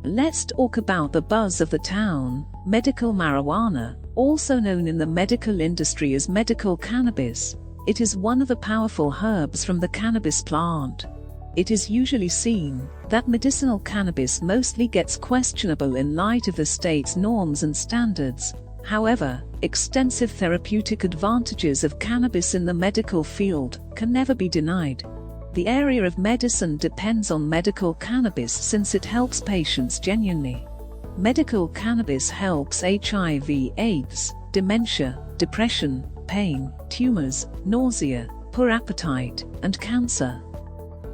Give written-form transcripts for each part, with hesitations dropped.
Let's talk about the buzz of the town, medical marijuana, also known in the medical industry as medical cannabis. It is one of the powerful herbs from the cannabis plant. It is usually seen that medicinal cannabis mostly gets questionable in light of the state's norms and standards. However, extensive therapeutic advantages of cannabis in the medical field can never be denied. The area of medicine depends on medical cannabis since it helps patients genuinely. Medical cannabis helps HIV/AIDS, dementia, depression, pain, tumors, nausea, poor appetite, and cancer.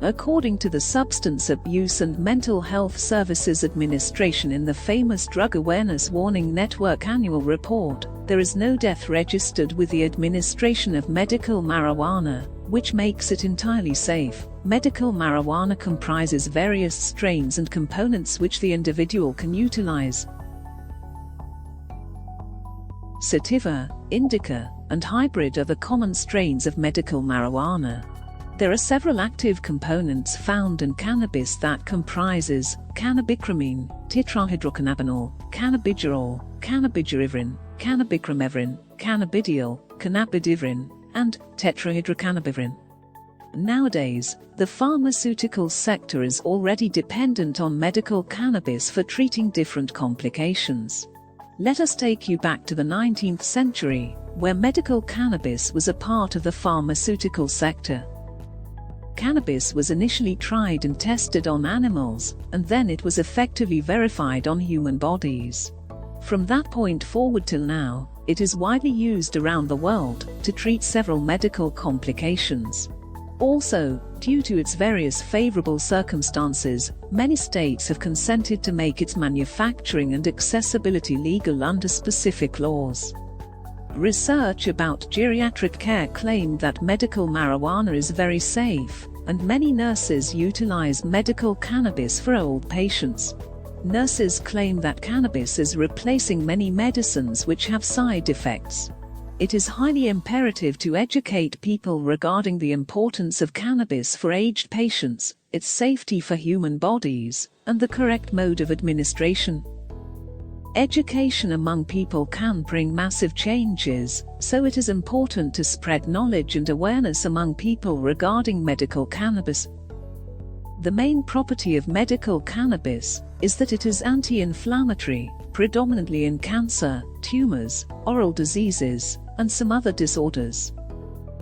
According to the Substance Abuse and Mental Health Services Administration in the famous Drug Awareness Warning Network annual report, there is no death registered with the administration of medical marijuana, which makes it entirely safe. Medical marijuana comprises various strains and components which the individual can utilize. Sativa, Indica, and hybrid are the common strains of medical marijuana. There are several active components found in cannabis that comprises cannabichromine, tetrahydrocannabinol, cannabigerol, cannabigerivrin, cannabichromevrin, cannabidiol, cannabidivrine, and tetrahydrocannabivrin. Nowadays, the pharmaceutical sector is already dependent on medical cannabis for treating different complications. Let us take you back to the 19th century, where medical cannabis was a part of the pharmaceutical sector. Cannabis was initially tried and tested on animals, and then it was effectively verified on human bodies. From that point forward till now, it is widely used around the world to treat several medical complications. Also, due to its various favorable circumstances, many states have consented to make its manufacturing and accessibility legal under specific laws. Research about geriatric care claimed that medical marijuana is very safe, and many nurses utilize medical cannabis for old patients. Nurses claim that cannabis is replacing many medicines which have side effects. It is highly imperative to educate people regarding the importance of cannabis for aged patients, its safety for human bodies, and the correct mode of administration. Education among people can bring massive changes, so it is important to spread knowledge and awareness among people regarding medical cannabis. The main property of medical cannabis is that it is anti-inflammatory, predominantly in cancer, tumors, oral diseases, and some other disorders.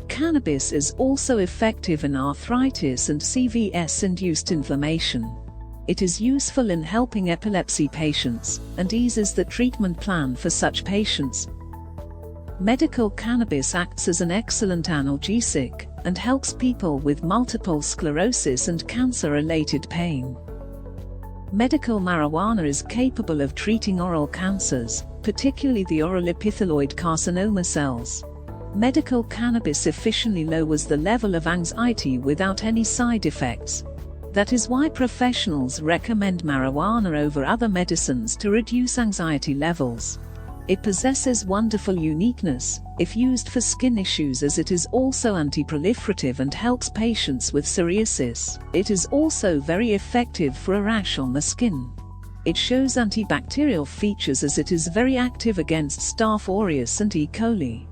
Cannabis is also effective in arthritis and CVS-induced inflammation. It is useful in helping epilepsy patients and eases the treatment plan for such patients. Medical cannabis acts as an excellent analgesic and helps people with multiple sclerosis and cancer-related pain. Medical marijuana is capable of treating oral cancers, particularly the oral epithelioid carcinoma cells. Medical cannabis efficiently lowers the level of anxiety without any side effects. That is why professionals recommend marijuana over other medicines to reduce anxiety levels. It possesses wonderful uniqueness if used for skin issues, as it is also anti-proliferative and helps patients with psoriasis. It is also very effective for a rash on the skin. It shows antibacterial features as it is very active against Staph aureus and E. coli.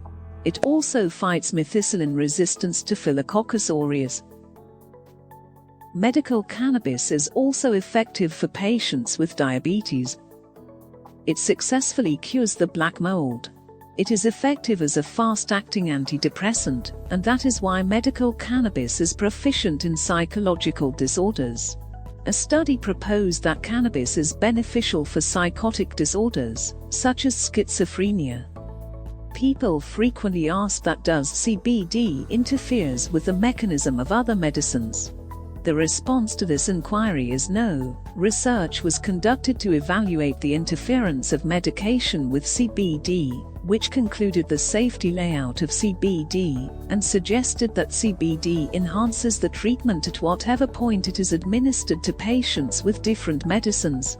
It also fights methicillin resistance to Staphylococcus aureus. Medical cannabis is also effective for patients with diabetes. It successfully cures the black mold. It is effective as a fast-acting antidepressant, and that is why medical cannabis is proficient in psychological disorders. A study proposed that cannabis is beneficial for psychotic disorders, such as schizophrenia. People frequently ask that does CBD interferes with the mechanism of other medicines? The response to this inquiry is no. Research was conducted to evaluate the interference of medication with CBD, which concluded the safety layout of CBD, and suggested that CBD enhances the treatment at whatever point it is administered to patients with different medicines.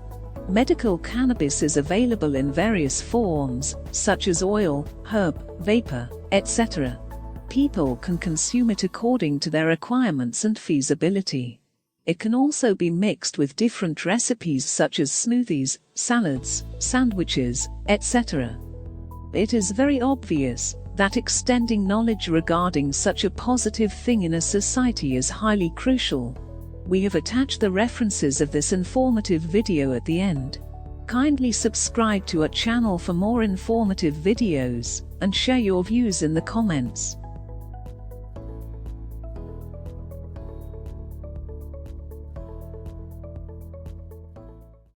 Medical cannabis is available in various forms, such as oil, herb, vapor, etc. People can consume it according to their requirements and feasibility. It can also be mixed with different recipes such as smoothies, salads, sandwiches, etc. It is very obvious that extending knowledge regarding such a positive thing in a society is highly crucial. We have attached the references of this informative video at the end. Kindly subscribe to our channel for more informative videos, and share your views in the comments.